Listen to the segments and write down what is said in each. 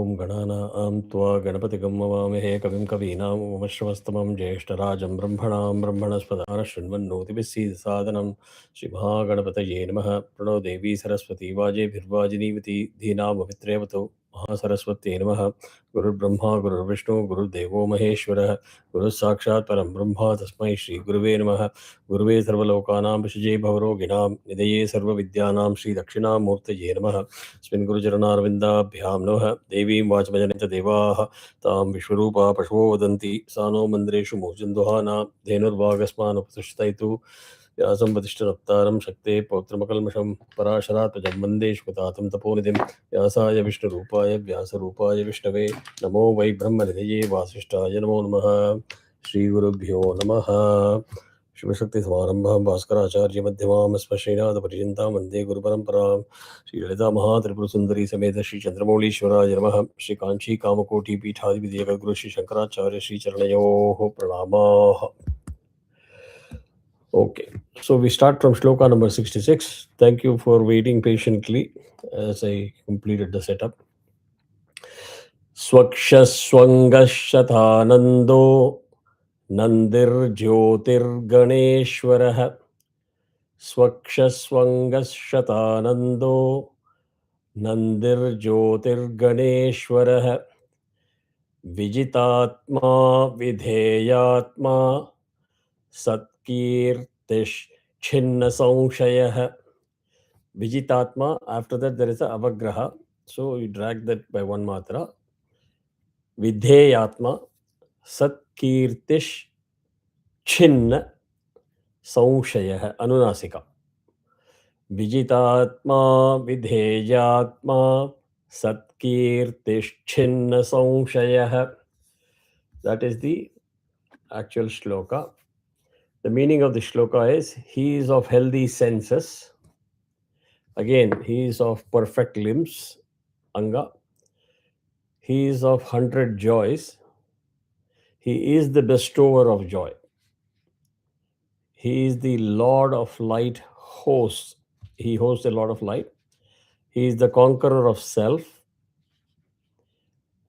ॐ गणानां त्वा गणपतिगं ववामहे कविं कवीनाम् उपमश्रवस्तमं ज्येष्ठराजं ब्रह्मणां ब्रह्मणस्पदानः शृण्वन्नोतिभिस्सीदसादनं श्रीमहागणपतये नमः। प्रणो देवी सरस्वती वाजेभिर्वाजिनीवती धीनामभित्रेवतो महासरस्वत्यै नमः। गुरुर्ब्रह्मा गुरुर्विष्णु गुरुर्देवो महेश्वरः गुरुः साक्षात् परं ब्रह्म तस्मै श्रीगुरुवे नमः। गुरुवे सर्वलोकानां विषजे भवरोगिणां निधये सर्वविद्यानां श्रीदक्षिणामूर्तये नमः। अस्मिन् गुरुचरणारविन्दाभ्यां नमः। देवीं वाचमजनित देवाः तां विश्वरूपा पशवो वदन्ति सा नो मन्दिरेषु मूर्जन्දුहाना धेनुर्वागस्मानुपतिष्ठितैतु व्यासं वसिष्ठनप्तारं शक्तेः पौत्रमकल्मषं पराशरात्मजं वन्दे शुकतातं तपोनिधिं व्यासाय विष्णुरूपाय व्यासरूपाय विष्णवे नमो वै ब्रह्मनिधये वासिष्ठाय नमो नमः। श्रीगुरुभ्यो नमः। शिवशक्तिसमारम्भां भास्कराचार्यमध्यमाम् अस्मश्रीनाथपर्यन्तां वन्दे गुरुपरम्परां। श्रीललिता महात्रिपुरसुन्दरी समेत श्रीचन्द्रमौळीश्वराय नमः। श्रीकाञ्चीकामकोटिपीठाधिपतिजगद्गुरु श्रीशङ्कराचार्य श्रीचरणयोः प्रणामाः। Okay, so we start from Shloka number 66. Thank you for waiting patiently as I completed the setup. Swakshaswangashatanando Nandir Jyotirganeshwarah Swakshaswangashatanando Nandir Jyotirganeshwarah Vijitatma Vidheyatma Satkirtish Chinna Samshayah. Vijitatma, after that there is a avagraha. So you drag that by one matra. Vidheyatma Satkirtish Chinna Samshayah. Anunasika. Vijitatma Vidheyatma Satkirtish Chinna Samshayah. That is the actual shloka. The meaning of the shloka is, he is of healthy senses. Again, he is of perfect limbs, anga. He is of 100 joys. He is the bestower of joy. He is the Lord of light hosts. He hosts a lot of light. He is the conqueror of self.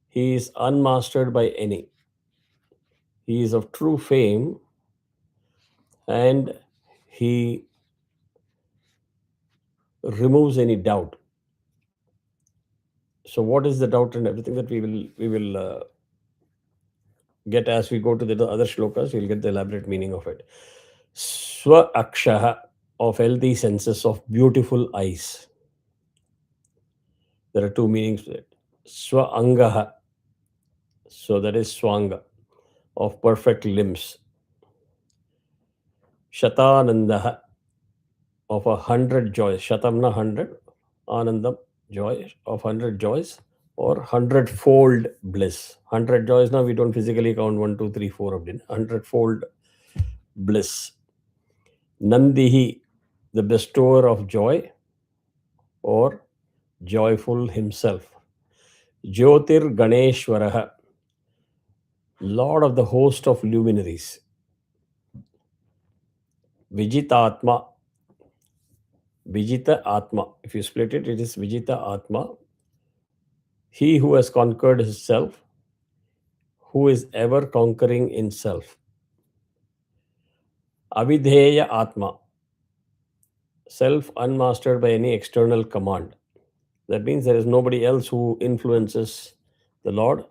He is unmastered by any. He is of true fame, and he removes any doubt. So what is the doubt and everything that we will get as we go to the other shlokas? We'll get the elaborate meaning of it. Swa akshaha, of healthy senses, of beautiful eyes. There are two meanings to it. Swa angaha, so that is swanga, of perfect limbs. Shatanandaha, of 100 joys. Shatamna 100, anandam joy, of 100 joys, or 100-fold bliss. 100 joys, now we don't physically count 1, 2, 3, 4 of them. 100-fold bliss. Nandihi, the bestower of joy, or joyful himself. Jyotir Ganeshwaraha, Lord of the host of luminaries. Vijitatma, Vijita Atma. If you split it, it is Vijita Atma. He who has conquered his self, who is ever conquering in self. Avidheya Atma, self unmastered by any external command. That means there is nobody else who influences the Lord.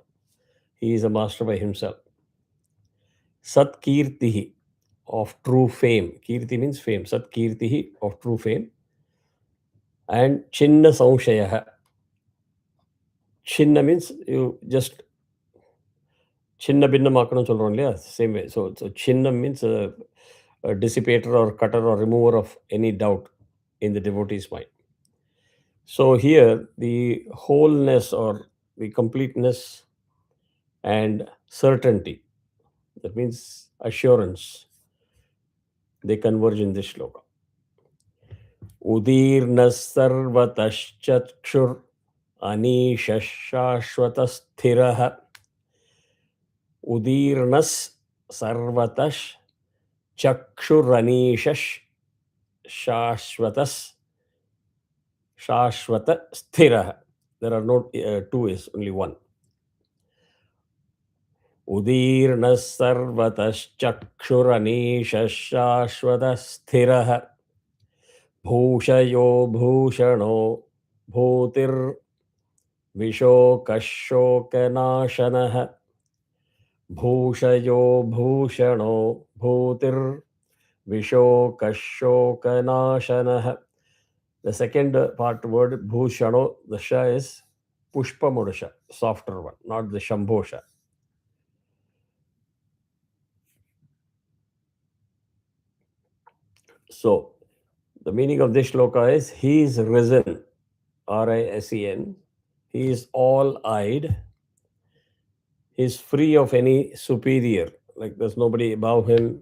He is a master by himself. Sat Kirtihi, of true fame. Kirti means fame. Sat Kirtihi, of true fame. And Chinna Samshayaha. Chinna means you just Chinna Binna Makanam solron, same way. So Chinna means a dissipator or cutter or remover of any doubt in the devotee's mind. So here the wholeness or the completeness and certainty, that means assurance, they converge in this shloka. Udirna sarvatashchakshur anishashashvatasthiraha. Udirnas sarvatash chakshuranishas shashvatas shashvata sthiraha. There are no two, is only one. उदीर्णः सर्वतश्चक्षुरनीशः शाश्वतस्थिरः भूषयो भूषणो भूतिर्विशोकशोकनाशनः भूषयो भूषणो भूतिर्विशोकशोकनाशनः. The second part word bhushano, the sha is pushpamudasha, softer one, not the shambhosha. So the meaning of this shloka is he is risen, R-I-S-E-N. He is all-eyed. He is free of any superior, like there's nobody above him.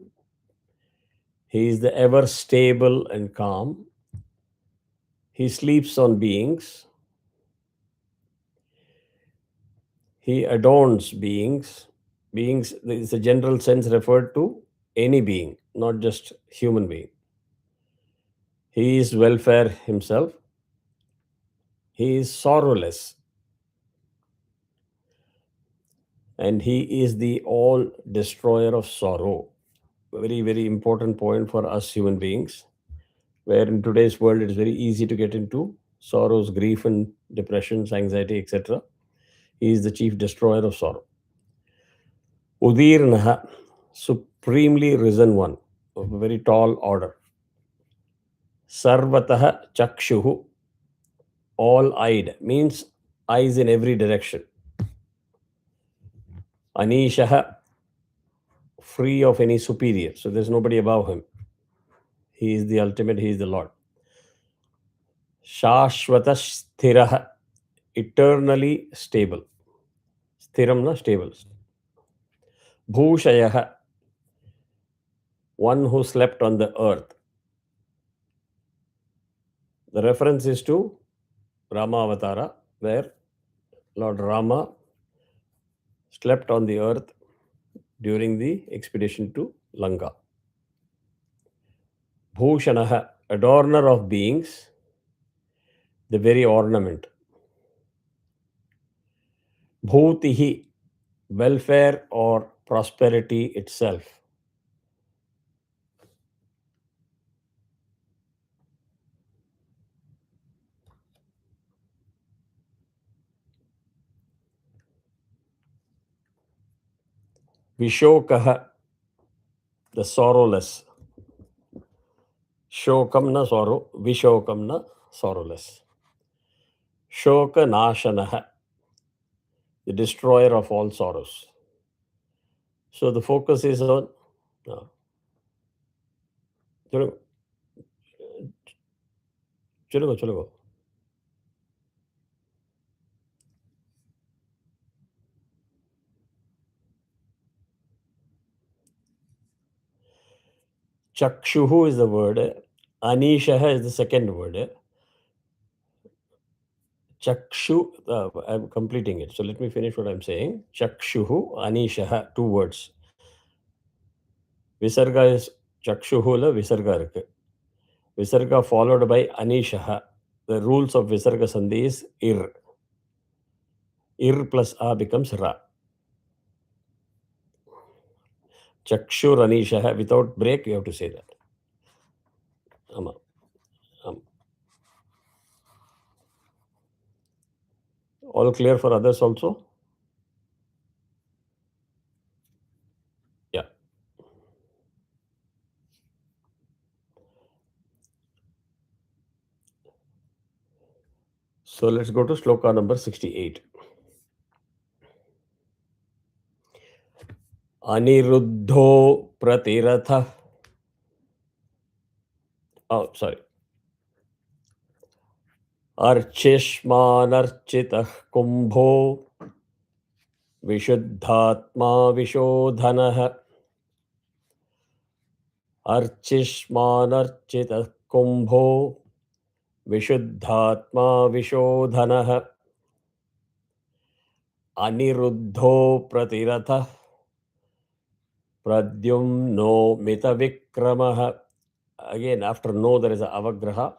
He is the ever stable and calm. He sleeps on beings. He adorns beings. Beings is a general sense referred to any being, not just human being. He is welfare himself. He is sorrowless. And he is the all destroyer of sorrow. Very, very important point for us human beings, where in today's world it is very easy to get into sorrows, grief, and depressions, anxiety, etc. He is the chief destroyer of sorrow. Udirnaha, supremely risen one, of a very tall order. Sarvataha chakshuhu, all-eyed, means eyes in every direction. Anishaha, free of any superior. So there's nobody above him. He is the ultimate, he is the Lord. Shashvata sthiraha, eternally stable. Sthiramna, stable. Bhushayaha, one who slept on the earth. The reference is to Rama Avatara, where Lord Rama slept on the earth during the expedition to Lanka. Bhushanaha, adorner of beings, the very ornament. Bhutihi, welfare or prosperity itself. Vishokaha, the sorrowless. Shokam na sorrow, Vishokam na sorrowless. Shoka Nashanaha, the destroyer of all sorrows. So the focus is on Chulugo. Chakshuhu is the word. Anishaha is the second word. Chakshu, I'm completing it. So let me finish what I'm saying. Chakshuhu, Anishaha, two words. Visarga is Chakshuhula, Visarga irukku. Visarga followed by Anishaha. The rules of Visarga Sandhi is Ir. Ir plus A becomes Ra. Chakshur Anishaha, without break, you have to say that. Ama. All clear for others also? Yeah. So let's go to Shloka number 68. Aniruddho Pratiratha. Oh, sorry. Archishmanarchitah Kumbho Vishuddhatma Vishodhanah. Archishmanarchitah Kumbho Vishuddhatma Vishodhanah. Aniruddho Pratiratha Pradyumno Mitavikramaha. Again, after no, there is a avagraha.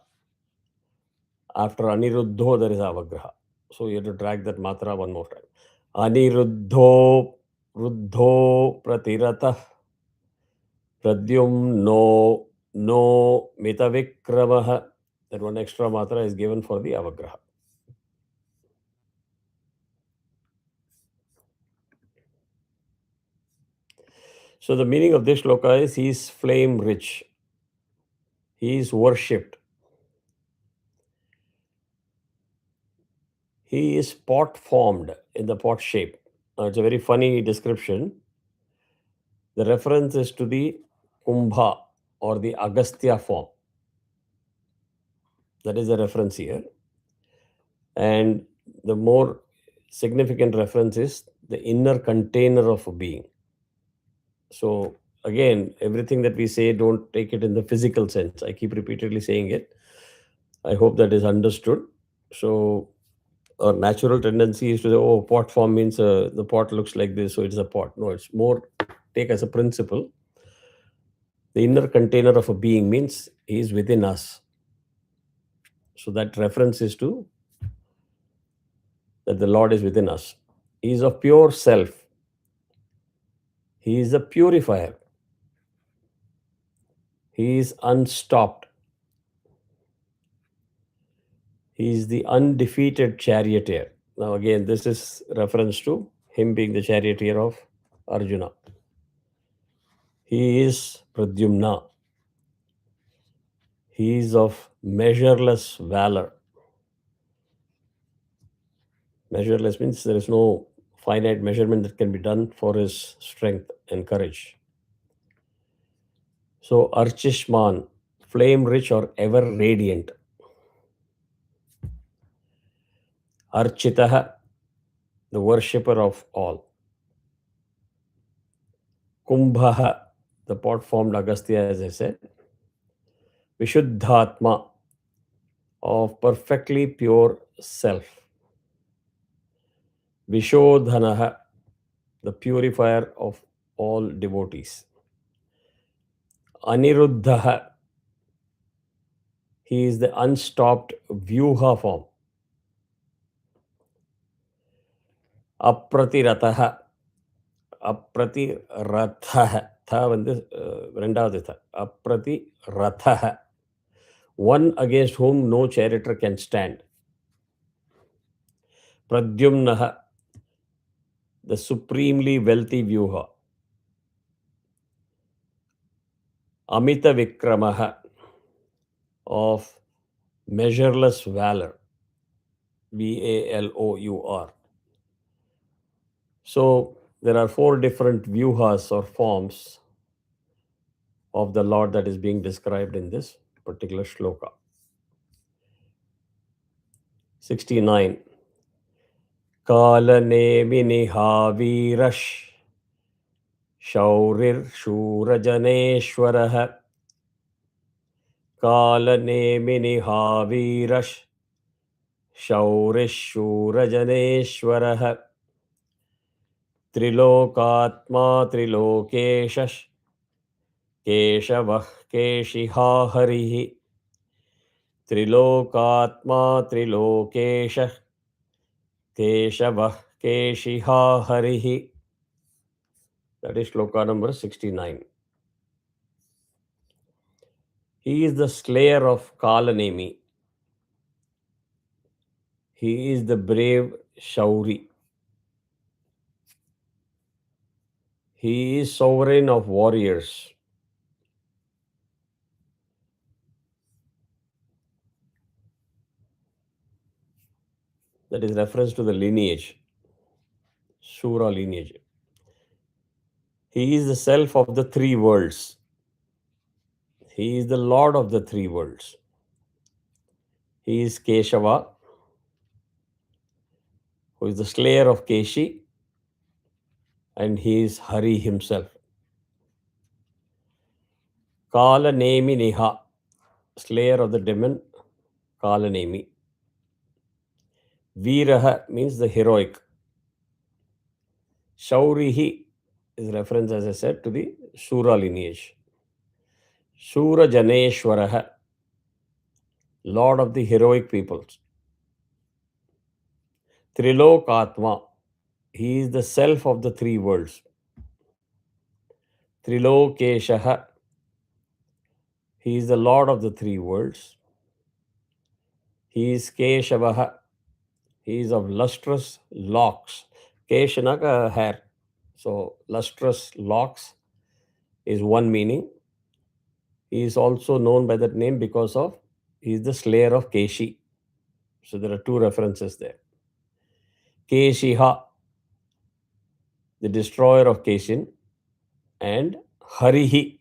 After Aniruddho, there is a avagraha. So you have to drag that matra one more time. Aniruddho Ruddho Pratirata Pradyumno No Mitavikramaha. That one extra matra is given for the avagraha. So the meaning of this shloka is he is flame rich. He is worshipped. He is pot formed in the pot shape. It's a very funny description. The reference is to the Kumbha or the Agastya form. That is the reference here. And the more significant reference is the inner container of a being. So, again, everything that we say, don't take it in the physical sense. I keep repeatedly saying it. I hope that is understood. So, our natural tendency is to say, oh, pot form means the pot looks like this, so it's a pot. No, it's more take as a principle. The inner container of a being means he is within us. So that reference is to that the Lord is within us. He is of pure self. He is a purifier. He is unstopped. He is the undefeated charioteer. Now, again, this is reference to him being the charioteer of Arjuna. He is Pradyumna. He is of measureless valor. Measureless means there is no finite measurement that can be done for his strength and courage. So, Archishman, flame rich or ever radiant. Architaha, the worshipper of all. Kumbhaha, the pot formed Agastya, as I said. Vishuddhatma, of perfectly pure self. Vishodhanaha, the purifier of all devotees. Aniruddhaha, he is the unstopped Vyuha form. Apratirataha, அப்ரதிரதஹ த வந்து ரெண்டாவது த அப்ரதிரதஹ one against whom no charioteer can stand. Pradyumnaha, the supremely wealthy Vyuha. Amita Vikramaha, of measureless valor. Valor. So there are 4 different Vyuhas or forms of the Lord that is being described in this particular shloka. 69. Kalanemiनिहावीरः शौरिर्शूरजनेश्वरः कालनेमिनिहावीरः शौरिशूरजनेश्वरः त्रिलोकात्मा त्रिलोकेशः केशवः केशिहा हरिः त्रिलोकात्मा त्रिलोकेशः केशवः केशिहा हरिः. That is shloka number 69. He is the slayer of Kalanemi. He is the brave Shauri. He is sovereign of warriors. That is reference to the lineage, Shura lineage. He is the self of the 3 worlds. He is the Lord of the 3 worlds. He is Keshava, who is the slayer of Keshi, and he is Hari himself. Kalanemi Niha, slayer of the demon, Kalanemi. Veeraha means the heroic. Shaurihi is reference, as I said, to the Shura lineage. Shura Janeshwaraha, Lord of the heroic peoples. Trilokatma. He is the self of the three worlds. Trilokeshaha. He is the lord of the three worlds. He is Keshavaha. He is of lustrous locks. Keshanaka hair. So lustrous locks is one meaning. He is also known by that name because of he is the slayer of Keshi. So there are two references there. Keshiha, the destroyer of Keshin, and Harihi.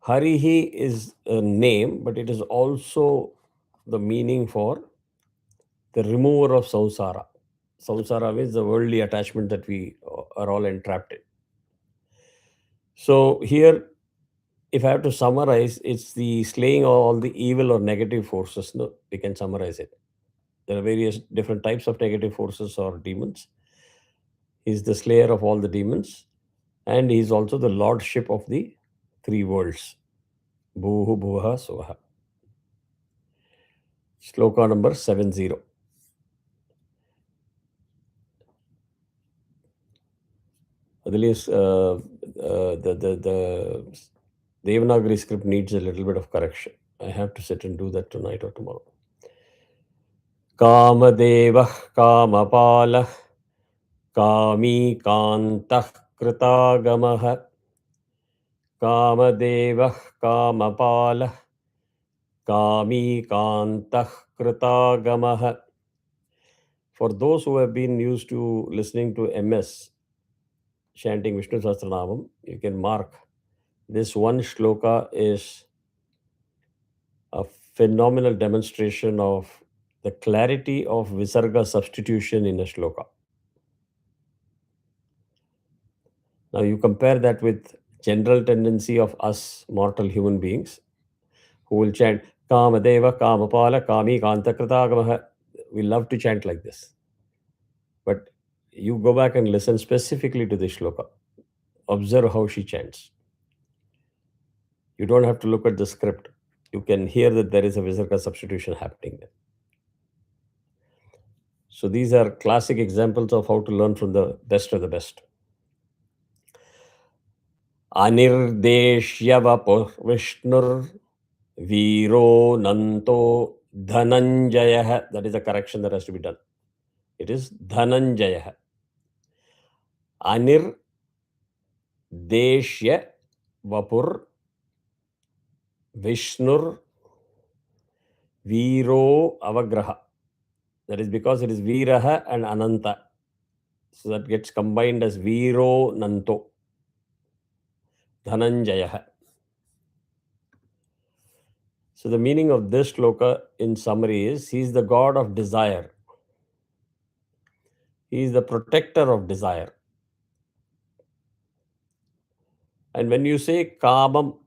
Harihi is a name, but it is also the meaning for the remover of samsara. Samsara means the worldly attachment that we are all entrapped in. So here, if I have to summarize, it's the slaying of all the evil or negative forces. No, we can summarize it. There are various different types of negative forces or demons. He's the slayer of all the demons, and he's also the lordship of the three worlds. Bhuhu Bhuvaha Swaha. Shloka number 70. At least the Devanagari script needs a little bit of correction. I have to sit and do that tonight or tomorrow. Kamadevah Kamapalah Kami Kantah Kritagamah Kamadevah Kamapalah Kami Kantah Kritagamah. For those who have been used to listening to MS chanting Vishnu Sahasranamam, you can mark this one shloka is a phenomenal demonstration of the clarity of Visarga substitution in a shloka. Now you compare that with general tendency of us mortal human beings who will chant Kamadeva, Kamapala, Kami, Kantakritagamah. We love to chant like this. But you go back and listen specifically to this shloka. Observe how she chants. You don't have to look at the script. You can hear that there is a Visarga substitution happening there. So these are classic examples of how to learn from the best of the best. Anirdeshyavapur Vishnur Viro Nanto Dhananjaya. That is a correction that has to be done. It is Dhananjaya. Anirdeshya Vapur Vishnur Viro Avagraha. That is because it is Viraha and Ananta. So that gets combined as Viro Nanto. Dhananjaya. So the meaning of this shloka in summary is he is the god of desire. He is the protector of desire. And when you say kamam,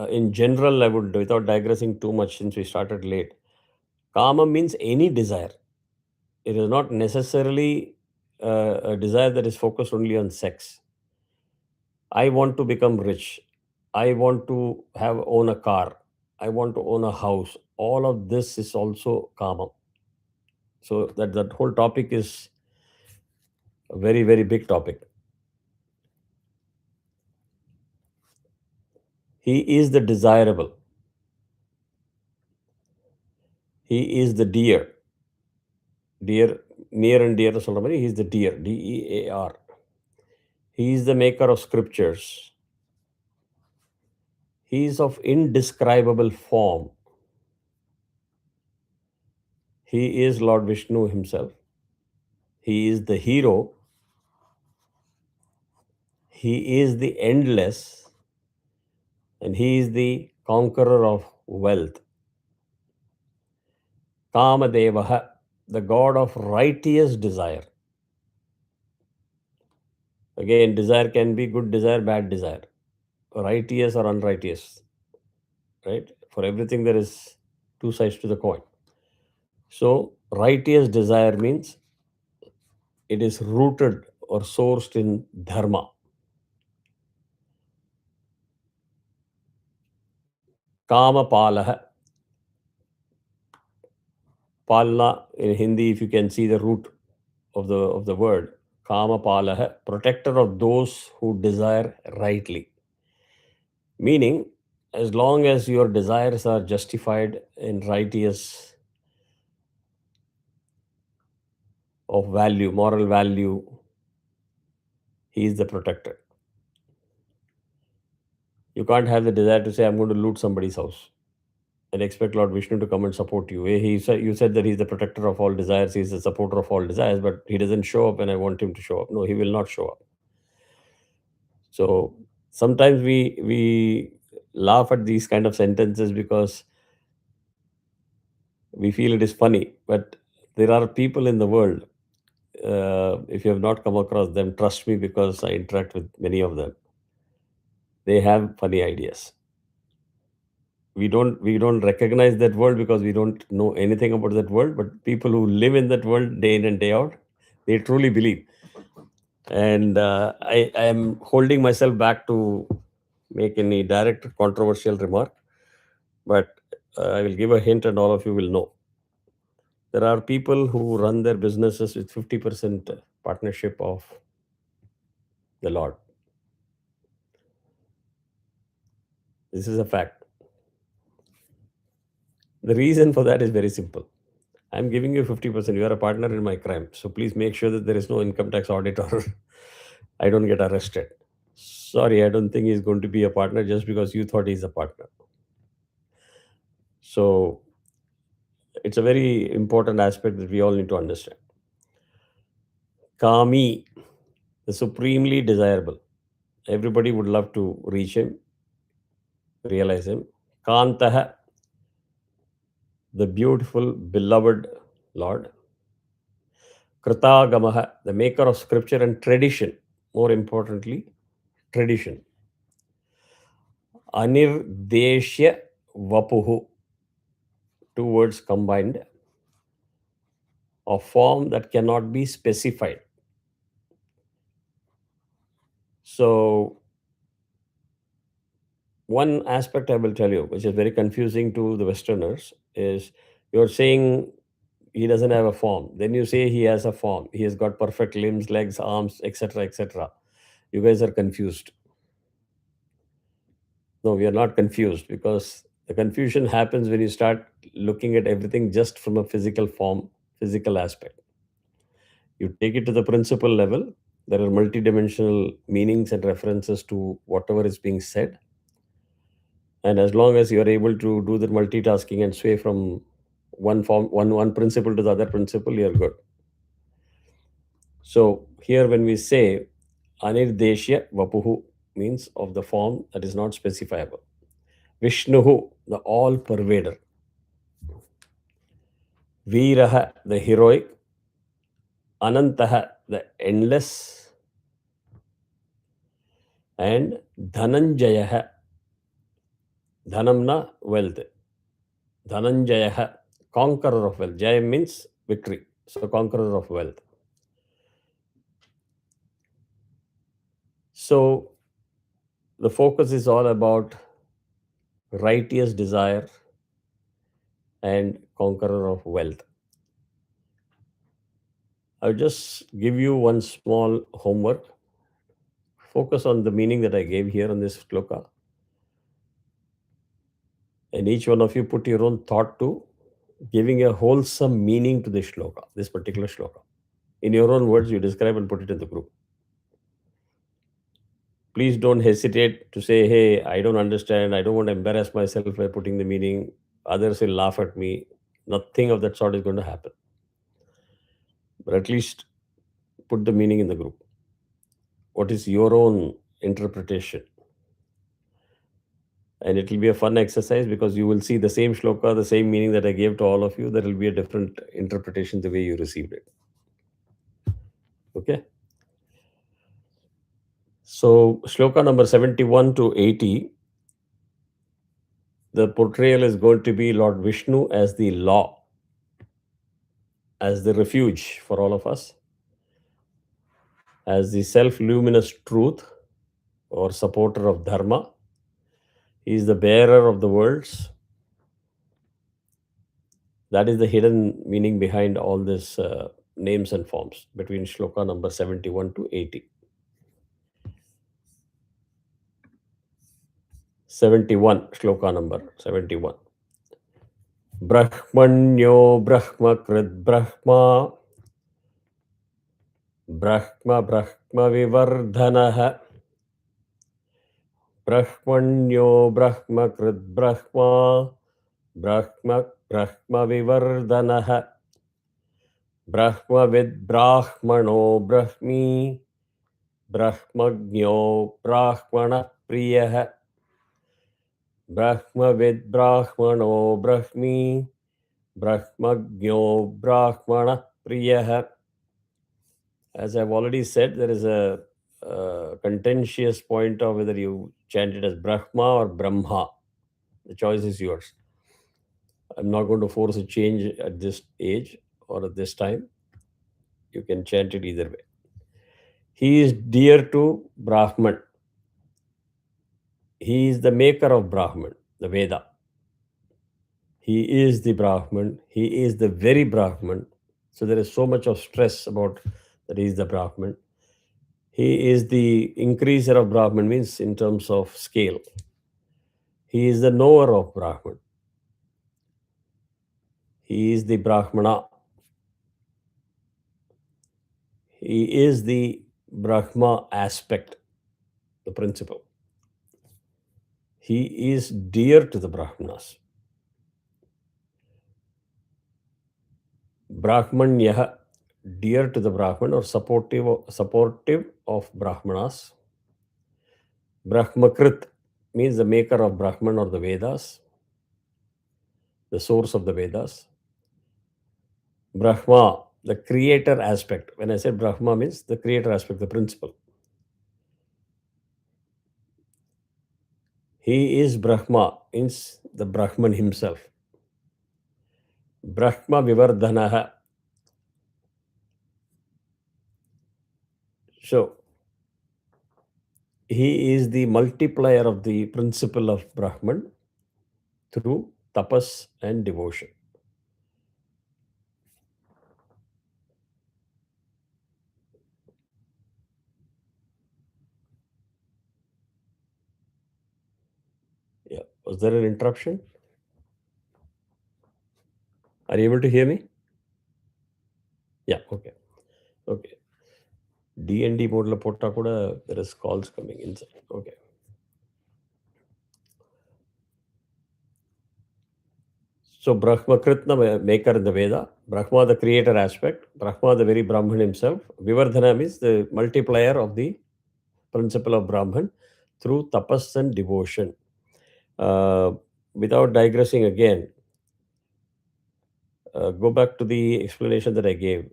in general, I would, without digressing too much since we started late, kamam means any desire. It is not necessarily a desire that is focused only on sex. I want to become rich. I want to own a car. I want to own a house. All of this is also kamam. So that whole topic is a very, very big topic. He is the desirable. He is the dear. Dear, near and dear, he is the dear, DEAR. He is the maker of scriptures. He is of indescribable form. He is Lord Vishnu himself. He is the hero. He is the endless. And he is the conqueror of wealth. Kamadevaha, the god of righteous desire. Again, desire can be good desire, bad desire, righteous or unrighteous. Right? For everything, there is two sides to the coin. So, righteous desire means it is rooted or sourced in dharma. Kama palaha. Palna in Hindi, if you can see the root of the word, Kama Palaha, protector of those who desire rightly. Meaning, as long as your desires are justified and righteous of value, moral value, he is the protector. You can't have the desire to say, I'm going to loot somebody's house and expect Lord Vishnu to come and support you. He said, you said that he's the protector of all desires, he's the supporter of all desires, but he doesn't show up and I want him to show up. No, he will not show up. So sometimes we laugh at these kind of sentences because we feel it is funny, but there are people in the world. If you have not come across them, trust me because I interact with many of them. They have funny ideas. We don't recognize that world because we don't know anything about that world. But people who live in that world day in and day out, they truly believe. And I am holding myself back to make any direct controversial remark, but I will give a hint, and all of you will know. There are people who run their businesses with 50% partnership of the Lord. This is a fact. The reason for that is very simple. I'm giving you 50%. You are a partner in my crime. So please make sure that there is no income tax audit or I don't get arrested. Sorry, I don't think he's going to be a partner just because you thought he's a partner. So it's a very important aspect that we all need to understand. Kami, the supremely desirable. Everybody would love to reach him, realize him. Kantaha, the beautiful, beloved Lord. Kritagamaha, the maker of scripture and tradition. More importantly, tradition. Anirdeshya Vapuhu, two words combined, a form that cannot be specified. So, one aspect I will tell you, which is very confusing to the Westerners, is you're saying he doesn't have a form. Then you say he has a form. He has got perfect limbs, legs, arms, etc., etc. You guys are confused. No, we are not confused because the confusion happens when you start looking at everything just from a physical form, physical aspect. You take it to the principle level, there are multidimensional meanings and references to whatever is being said. And as long as you are able to do the multitasking and sway from one principle to the other principle, you're good. So here when we say Anirdeshya Vapuhu means of the form that is not specifiable. Vishnuhu, the all pervader. Veeraha, the heroic. Anantaha, the endless. And Dhananjayaha, Dhanamna, wealth. Dhananjayaha, conqueror of wealth. Jaya means victory. So conqueror of wealth. So the focus is all about righteous desire and conqueror of wealth. I'll just give you one small homework. Focus on the meaning that I gave here on this shloka. And each one of you put your own thought to giving a wholesome meaning to this shloka, this particular shloka. In your own words, you describe and put it in the group. Please don't hesitate to say, hey, I don't understand. I don't want to embarrass myself by putting the meaning. Others will laugh at me. Nothing of that sort is going to happen. But at least put the meaning in the group. What is your own interpretation? And it will be a fun exercise because you will see the same shloka, the same meaning that I gave to all of you. There will be a different interpretation the way you received it. Okay. So, shloka number 71 to 80, the portrayal is going to be Lord Vishnu as the law, as the refuge for all of us, as the self luminous truth or supporter of Dharma. He is the bearer of the worlds, That is the hidden meaning behind all this names and forms between shloka number 71 to 80. 71, shloka number 71. Brahmanyo brahmakrit brahma brahma brahma vivardhanah brahmanyo brahmakrit brahma brahma brahma vivardhanah brahmavid brahmano brahmi brahmagno brahmana priyah brahmavid brahmano brahmi brahmagno brahmana priyah. As I've already said, there is a contentious point of whether you chant it as Brahma or Brahma. The choice is yours. I'm not going to force a change at this age or at this time. You can chant it either way. He is dear to Brahman. He is the maker of Brahman, the Veda. He is the Brahman. He is the very Brahman. So there is so much of stress about that he is the Brahman. He is the increaser of Brahman, means in terms of scale. He is the knower of Brahman. He is the Brahmana. He is the Brahma aspect, the principle. He is dear to the Brahmanas. Brahmanyah, dear to the Brahman or supportive of Brahmanas. Brahmakrit means the maker of Brahman or the Vedas, the source of the Vedas. Brahma, the creator aspect. When I say Brahma, means the creator aspect, the principle. He is Brahma, means the Brahman himself. Brahma Vivardhanaha. So, he is the multiplier of the principle of Brahman through tapas and devotion. Yeah. Was there an interruption? Are you able to hear me? Yeah. Okay. Okay. D&D mode la potta kuda there is calls coming inside. Okay. So Brahma Kritna, maker in the Veda, Brahma the creator aspect, Brahma the very Brahman himself, Vivardhana means the multiplier of the principle of Brahman through tapas and devotion. Without digressing again, go back to the explanation that I gave,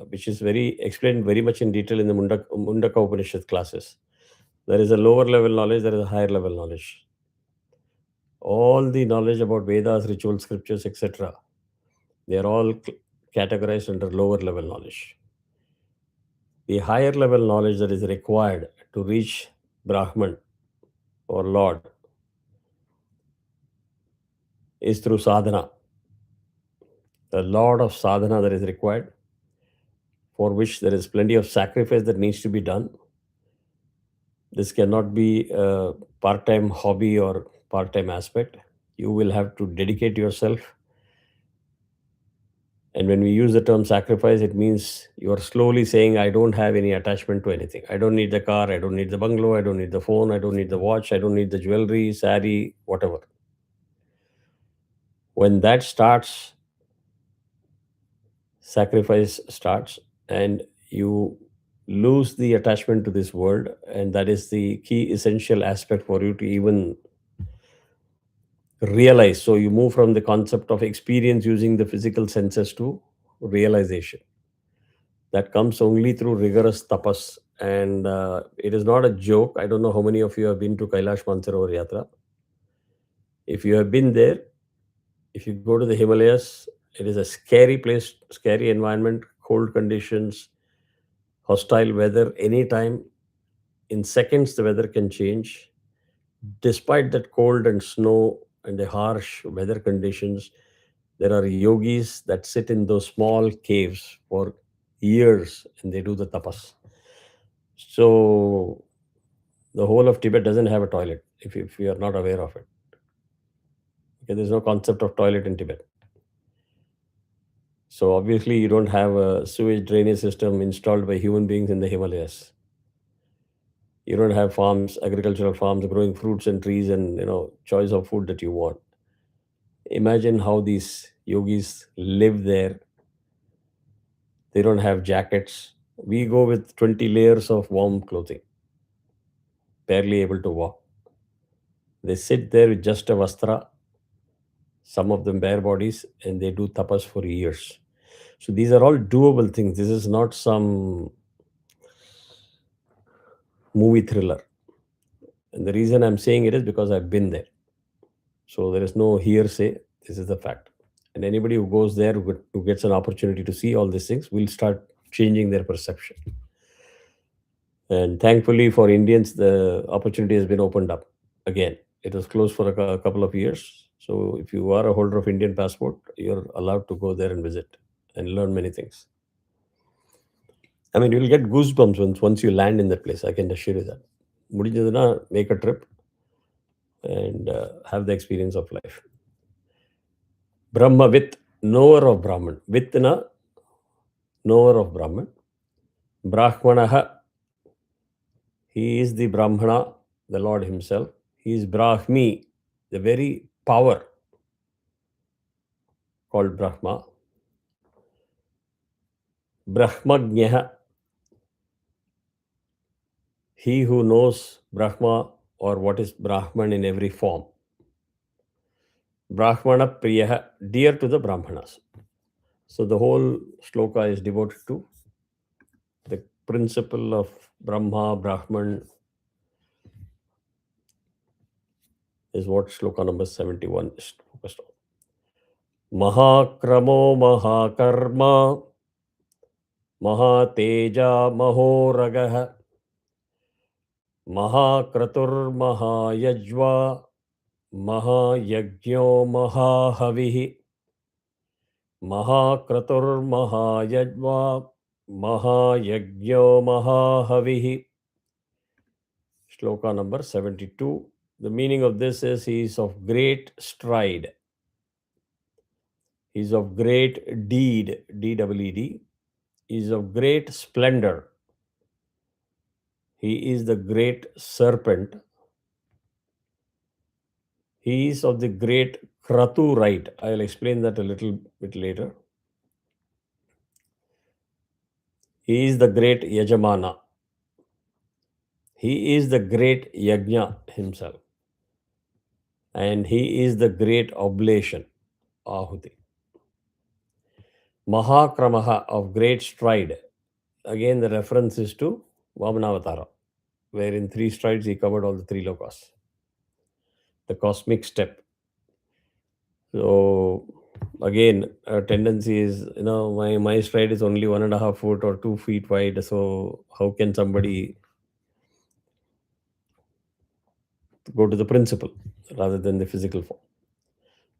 which is explained very much in detail in the Mundaka Upanishad classes. There is a lower level knowledge, there is a higher level knowledge. All the knowledge about Vedas, rituals, scriptures, etc., they are all categorized under lower level knowledge. The higher level knowledge that is required to reach Brahman or Lord is through sadhana. The lot of sadhana that is required, for which there is plenty of sacrifice that needs to be done. This cannot be a part-time hobby or part-time aspect. You will have to dedicate yourself. And when we use the term sacrifice, it means you are slowly saying, I don't have any attachment to anything. I don't need the car. I don't need the bungalow. I don't need the phone. I don't need the watch. I don't need the jewelry, sari, whatever. When that starts, sacrifice starts, and you lose the attachment to this world. And that is the key essential aspect for you to even realize. So you move from the concept of experience using the physical senses to realization. That comes only through rigorous tapas. And it is not a joke. I don't know how many of you have been to Kailash Mansarovar Yatra. If you have been there, if you go to the Himalayas, it is a scary place, scary environment, cold conditions, hostile weather anytime. In seconds, the weather can change. Despite that cold and snow and the harsh weather conditions, There are yogis that sit in those small caves for years and they do the tapas. So the whole of Tibet doesn't have a toilet if you are not aware of it. Okay, there's no concept of toilet in Tibet. So obviously you don't have a sewage drainage system installed by human beings in the Himalayas. You don't have farms, agricultural farms growing fruits and trees and choice of food that you want. Imagine how these yogis live there. They don't have jackets. We go with 20 layers of warm clothing, barely able to walk. They sit there with just a vastra, some of them bare bodies, and they do tapas for years. So these are all doable things. This is not some movie thriller. And the reason I'm saying it is because I've been there. So there is no hearsay. This is the fact. And anybody who goes there, who gets an opportunity to see all these things, will start changing their perception. And thankfully for Indians, the opportunity has been opened up again. It was closed for a couple of years. So if you are a holder of Indian passport, you're allowed to go there and visit and learn many things. I mean, you'll get goosebumps once you land in that place. I can assure you that. Mudinjadana, make a trip and have the experience of life. Brahmavit, knower of Brahman. Vitna, knower of Brahman. Brahmanaha, he is the Brahmana, the Lord himself. He is Brahmi, the very power called Brahma. Brahmagnya, he who knows Brahma or what is Brahman in every form. Brahmana Priyaha, dear to the Brahmanas. So the whole shloka is devoted to the principle of Brahma, Brahman, is what shloka number 71 is focused on. Mahakramo Mahakarma Mahateja Mahoragah Mahakratur Mahayajva Mahayajno Mahahavihi Mahakratur Mahayajva Mahayajno Mahahavihi. Shloka number 72. The meaning of this is he is of great stride. He is of great deed, D-E-E-D. He is of great splendor. He is the great serpent. He is of the great Kratu right. I'll explain that a little bit later. He is the great Yajamana. He is the great Yajna himself. And he is the great oblation, Ahuti. Mahakramaha, of great stride. Again, the reference is to Vamanavathara, where in 3 strides he covered all the 3 lokas. The cosmic step. So again, a tendency is, my stride is only 1.5 foot or 2 feet wide. So how can somebody go to the principle rather than the physical form?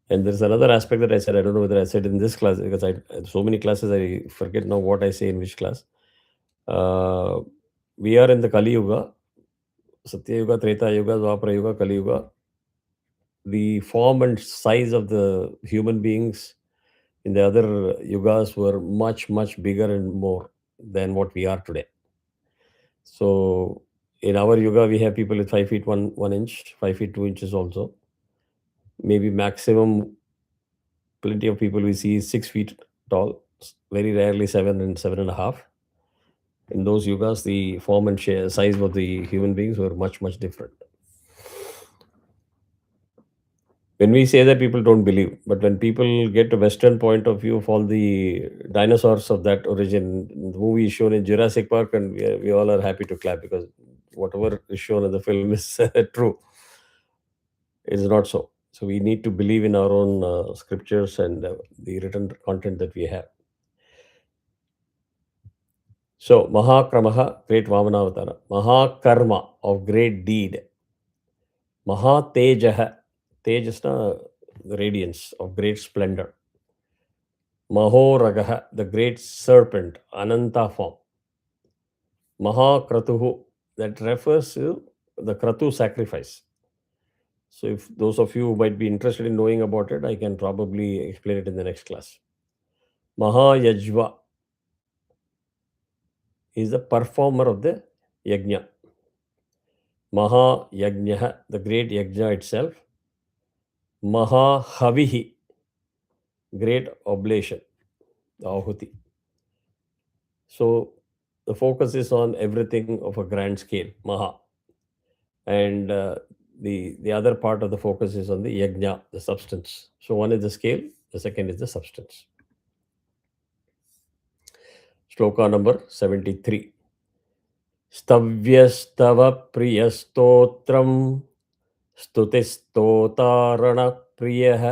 And there's another aspect that I said, I don't know whether I said in this class, because I so many classes, I forget now what I say in which class. We are in the Kali Yuga, Satya Yuga, Treta Yuga, Dwapara Yuga, Kali Yuga. The form and size of the human beings in the other yugas were much, much bigger and more than what we are today. So in our yuga, we have people with 5 feet 1 inch, 5 feet 2 inches also. Maybe maximum, plenty of people we see is 6 feet tall, very rarely 7 and 7.5. In those yugas, the form and size of the human beings were much, much different. When we say that, people don't believe, but when people get a Western point of view of all the dinosaurs of that origin, the movie is shown in Jurassic Park, and we all are happy to clap because whatever is shown in the film is true. It is not so. So we need to believe in our own scriptures and the written content that we have. So Mahakramaha, great Vamanavatara. Mahakarma, of great deed. Mahatejaha, Tejasna, the radiance of great splendor. Mahoragaha, the great serpent, Ananta form. Mahakratuhu, that refers to the Kratu sacrifice. So, if those of you who might be interested in knowing about it, I can probably explain it in the next class. Mahayajva is the performer of the yajna. Mahayajna, the great yajna itself. Mahahavihi, great oblation, the ahuti. So, the focus is on everything of a grand scale, Maha. And the other part of the focus is on the yajna, the substance. So, one is the scale, the second is the substance. Shloka number 73. Stavyastava priyastotram स्तुतिस्तोतारण प्रियः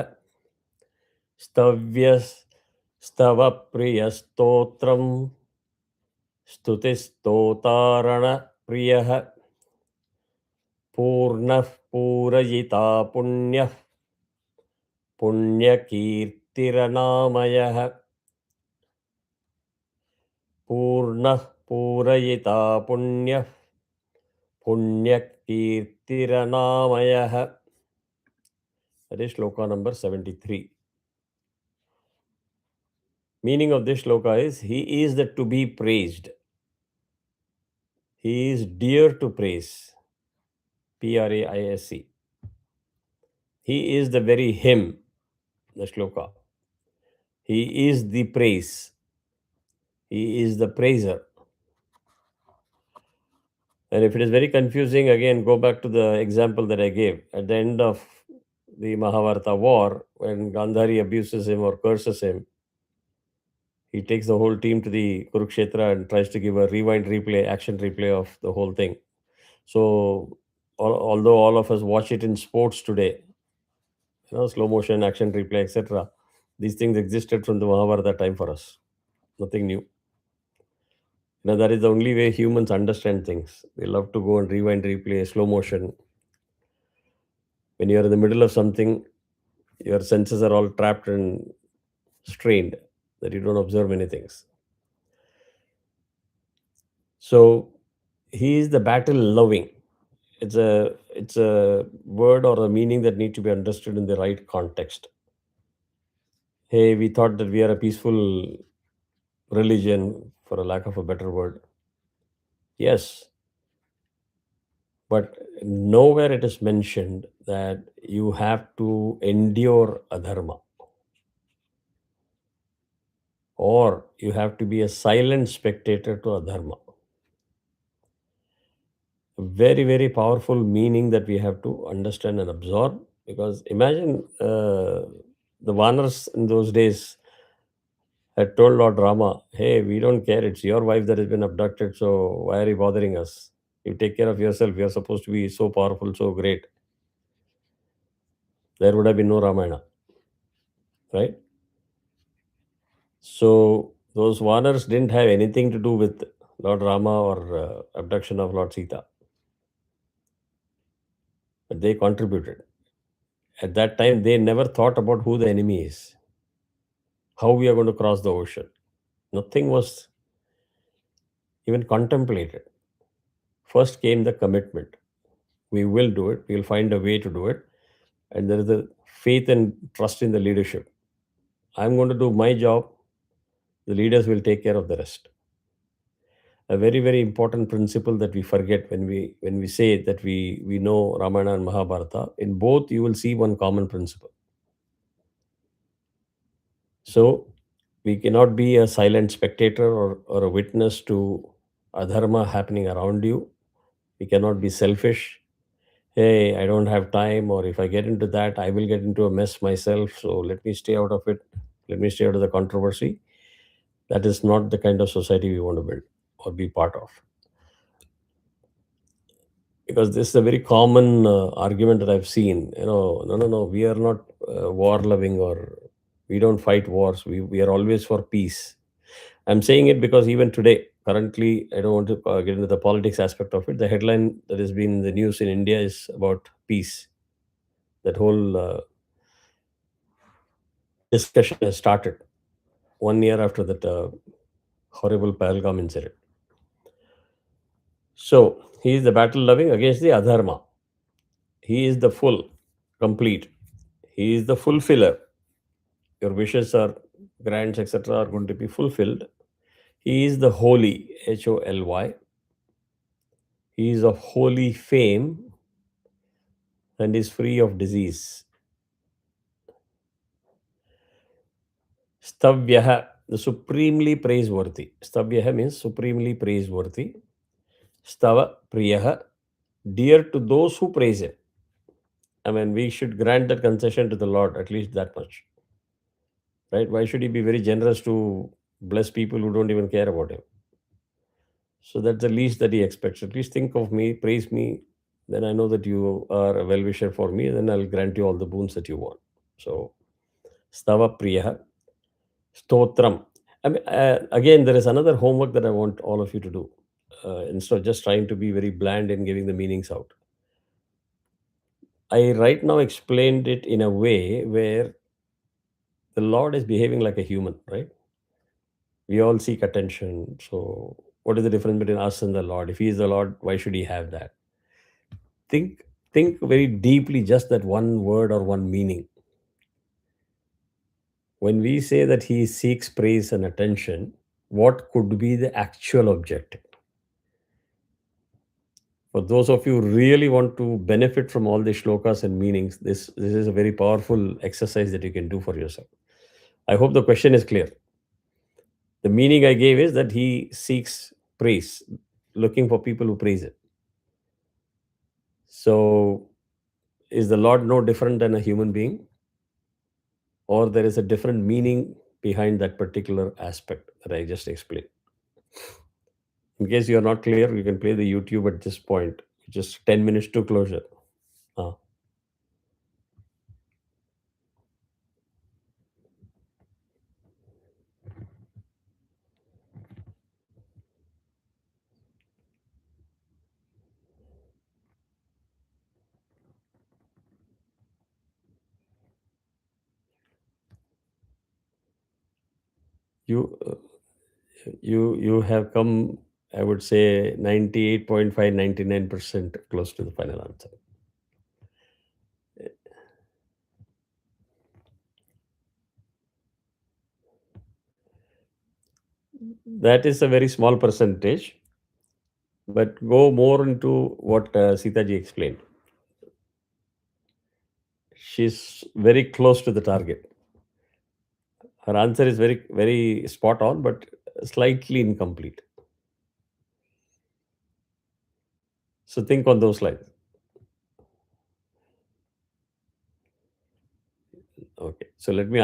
स्तव्यस्तव प्रियस्तोत्रं स्तुतिस्तोतारण प्रियः पूर्णः पूरयिता पुण्यः पुण्यकीर्तिरनामयः पूर्णः पूरयिता पुण्यः पुण्यकीर्तिरनामयः. That is shloka number 73. Meaning of this shloka is, he is the to be praised. He is dear to praise. Praise. He is the very him, the shloka. He is the praise. He is the praiser. And if it is very confusing, again, go back to the example that I gave. At the end of the Mahabharata war, when Gandhari abuses him or curses him, he takes the whole team to the Kurukshetra and tries to give a rewind replay, action replay of the whole thing. So, although all of us watch it in sports today, slow motion, action replay, etc., these things existed from the Mahabharata time for us. Nothing new. That is the only way humans understand things. They love to go and rewind, replay, slow motion. When you are in the middle of something, your senses are all trapped and strained that you don't observe many things. So he is the battle loving. It's a word or a meaning that need to be understood in the right context. Hey, we thought that we are a peaceful religion, for a lack of a better word. Yes, but nowhere it is mentioned that you have to endure adharma or you have to be a silent spectator to adharma. Very, very powerful meaning that we have to understand and absorb, because imagine the Vanars in those days had told Lord Rama, hey, we don't care, it's your wife that has been abducted, so why are you bothering us? You take care of yourself, you're supposed to be so powerful, so great. There would have been no Ramayana, right? So those Vanars didn't have anything to do with Lord Rama or abduction of Lord Sita, but they contributed. At that time, they never thought about who the enemy is, how we are going to cross the ocean. Nothing was even contemplated. First came the commitment. We will do it. We'll find a way to do it. And there is a faith and trust in the leadership. I'm going to do my job. The leaders will take care of the rest. A very, very important principle that we forget when we say that we know Ramayana and Mahabharata. In both, you will see one common principle. So we cannot be a silent spectator or a witness to adharma happening around you. We cannot be selfish. Hey, I don't have time, or if I get into that, I will get into a mess myself. So let me stay out of it. Let me stay out of the controversy. That is not the kind of society we want to build or be part of. Because this is a very common argument that I've seen. No, we are not war loving, or we don't fight wars. We are always for peace. I'm saying it because even today, currently, I don't want to get into the politics aspect of it. The headline that has been in the news in India is about peace. That whole discussion has started. 1 year after that horrible Pahalgam incident. So he is the battle loving against the adharma. He is the full, complete. He is the fulfiller. Your wishes are grants, etc., are going to be fulfilled. He is the holy, Holy. He is of holy fame and is free of disease. Stavyaha, the supremely praiseworthy. Stavyaha means supremely praiseworthy. Stava priyaha, dear to those who praise him. I mean, we should grant that concession to the Lord, at least that much. Right? Why should he be very generous to bless people who don't even care about him? So that's the least that he expects. At least think of me, praise me, then I know that you are a well wisher for me, then I'll grant you all the boons that you want. So, Stava Priya, Stotram. I mean, again, there is another homework that I want all of you to do. Instead of just trying to be very bland in giving the meanings out. I right now explained it in a way where the Lord is behaving like a human, right? We all seek attention. So, what is the difference between us and the Lord? If He is the Lord, why should He have that? Think, think very deeply. Just that one word or one meaning. When we say that He seeks praise and attention, what could be the actual objective? For those of you who really want to benefit from all the shlokas and meanings, this is a very powerful exercise that you can do for yourself. I hope the question is clear. The meaning I gave is that he seeks praise, looking for people who praise it. So, is the Lord no different than a human being? Or there is a different meaning behind that particular aspect that I just explained? In case you are not clear, you can play the YouTube at this point. Just 10 minutes to closure. Ah. You you have come, I would say, 98.5, 99% close to the final answer. That is a very small percentage, but go more into what Sita ji explained. She's very close to the target. Her answer is very, very spot on, but slightly incomplete. So think on those lines. Okay. So let me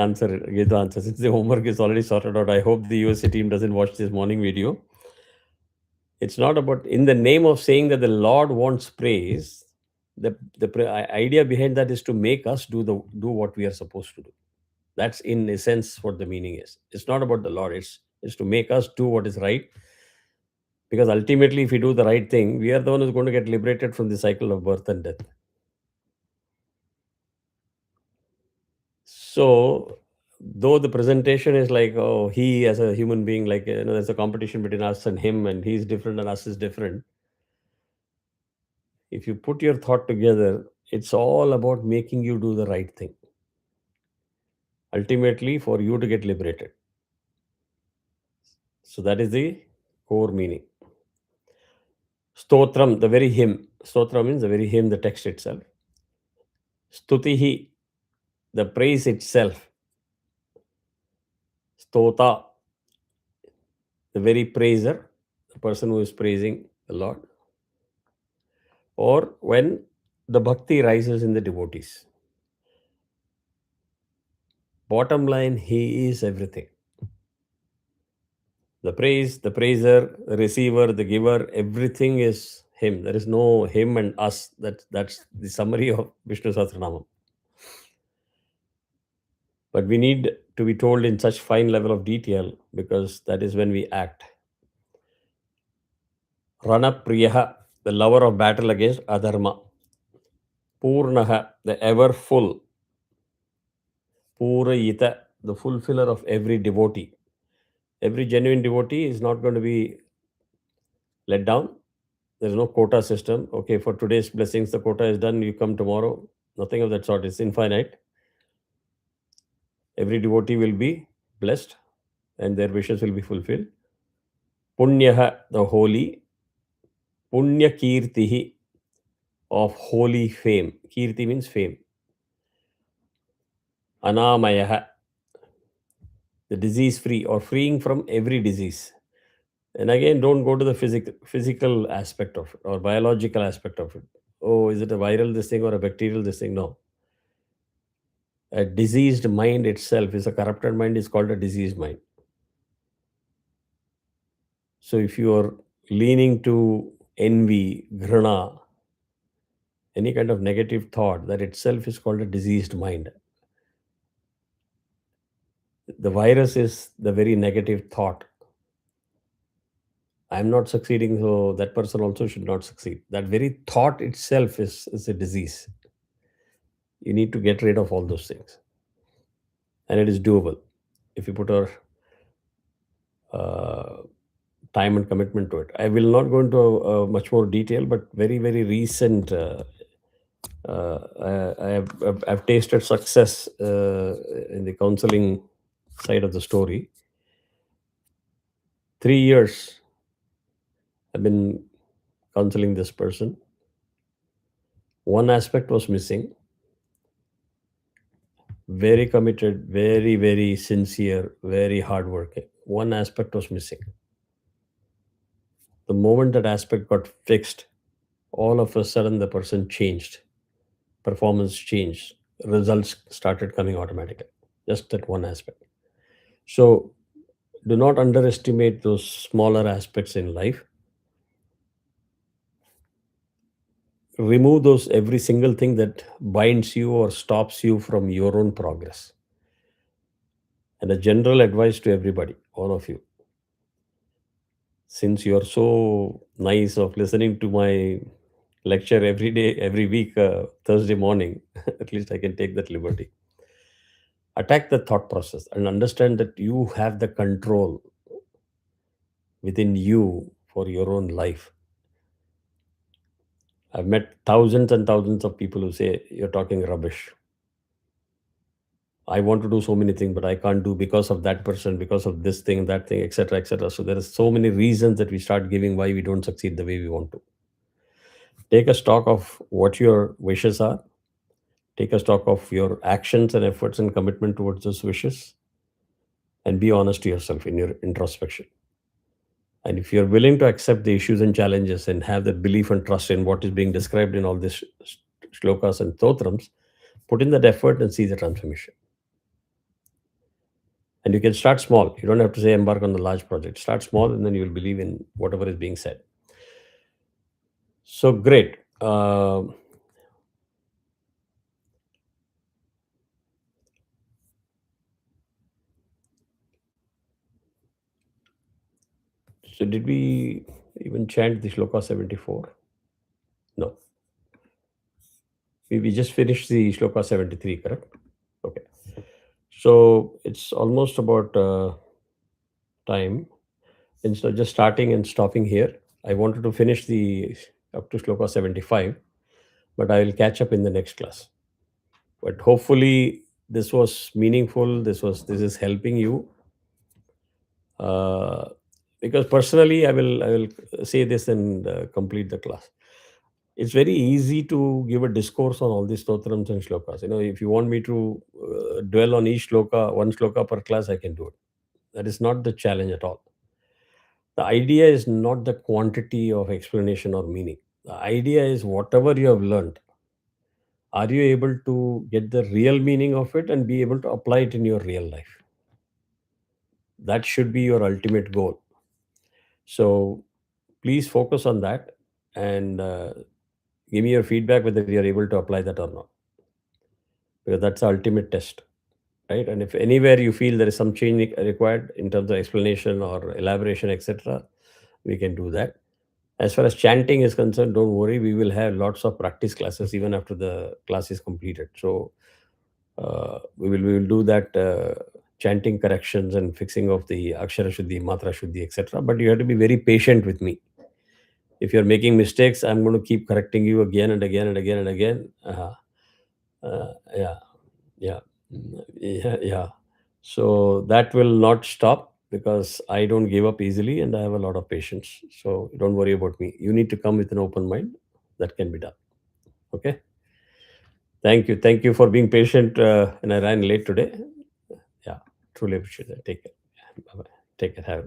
give the answer. Since the homework is already sorted out, I hope the USA team doesn't watch this morning video. It's not about, in the name of saying that the Lord wants praise, idea behind that is to make us do what we are supposed to do. That's in essence what the meaning is. It's not about the Lord. It's to make us do what is right. Because ultimately, if we do the right thing, we are the one who's going to get liberated from the cycle of birth and death. So, though the presentation is like, oh, he as a human being, like, there's a competition between us and him, and he's different and us is different. If you put your thought together, it's all about making you do the right thing. Ultimately, for you to get liberated. So, that is the core meaning. Stotram, the very hymn. Stotram means the very hymn, the text itself. Stutihi, the praise itself. Stota, the very praiser, the person who is praising the Lord. Or when the bhakti rises in the devotees. Bottom line, he is everything. The praise, the praiser, the receiver, the giver, everything is him. There is no him and us. That's the summary of Vishnu Sahasranama. But we need to be told in such fine level of detail because that is when we act. Rana Priyaha, the lover of battle against Adharma. Purnaha, the ever full. Purayita, the fulfiller of every devotee. Every genuine devotee is not going to be let down. There's no quota system. Okay, for today's blessings, the quota is done. You come tomorrow. Nothing of that sort. It's infinite. Every devotee will be blessed and their wishes will be fulfilled. Punyaha, the holy. Punya kirtihi, of holy fame. Kirti means fame. Anamayaha, the disease free or freeing from every disease. And again, don't go to the physical aspect of it or biological aspect of it. Oh, is it a viral this thing or a bacterial this thing? No. A diseased mind itself is a corrupted mind, is called a diseased mind. So if you are leaning to envy, grana, any kind of negative thought, that itself is called a diseased mind. The virus is the very negative thought. I'm not succeeding, so that person also should not succeed. That very thought itself is a disease. You need to get rid of all those things. And it is doable if you put our uh, time and commitment to it. I will not go into much more detail, but very, very recent. I've tasted success in the counseling side of the story. 3 years I've been counseling this person. One aspect was missing. Very committed, very, very sincere, very hardworking. One aspect was missing. The moment that aspect got fixed, all of a sudden the person changed. Performance changed. Results started coming automatically. Just that one aspect. So do not underestimate those smaller aspects in life. Remove those every single thing that binds you or stops you from your own progress. And a general advice to everybody, all of you, since you are so nice of listening to my lecture every day, every week, Thursday morning, at least I can take that liberty. Attack the thought process and understand that you have the control within you for your own life. I've met thousands and thousands of people who say, "You're talking rubbish. I want to do so many things, but I can't do because of that person, because of this thing, that thing, etc., etc." So there are so many reasons that we start giving why we don't succeed the way we want to. Take a stock of what your wishes are. Take a stock of your actions and efforts and commitment towards those wishes, and be honest to yourself in your introspection. And if you're willing to accept the issues and challenges and have that belief and trust in what is being described in all these shlokas and stotrams, put in that effort and see the transformation. And you can start small. You don't have to say embark on the large project. Start small and then you'll believe in whatever is being said. So great. So did we even chant the shloka 74? No. We just finished the shloka 73, correct? Okay. So it's almost about time. Instead of just starting and stopping here, I wanted to finish the up to shloka 75, but I will catch up in the next class. But hopefully this was meaningful. This is helping you. Uh, because personally, I will say this and complete the class. It's very easy to give a discourse on all these stotrams and shlokas. If you want me to dwell on each shloka, one shloka per class, I can do it. That is not the challenge at all. The idea is not the quantity of explanation or meaning. The idea is whatever you have learned, are you able to get the real meaning of it and be able to apply it in your real life? That should be your ultimate goal. So please focus on that and give me your feedback whether you're able to apply that or not. Because that's the ultimate test, right? And if anywhere you feel there is some change required in terms of explanation or elaboration, etc., we can do that. As far as chanting is concerned, don't worry, we will have lots of practice classes even after the class is completed. So we will do that chanting corrections and fixing of the akshara shuddhi, matra shuddhi, etc. But you have to be very patient with me. If you're making mistakes, I'm going to keep correcting you again and again and again and again. Yeah, yeah, yeah, yeah. So that will not stop because I don't give up easily and I have a lot of patience. So don't worry about me. You need to come with an open mind. That can be done. Okay. Thank you. Thank you for being patient. And I ran late today. Yeah, truly appreciate that. Take care. Bye bye. Take care. Have.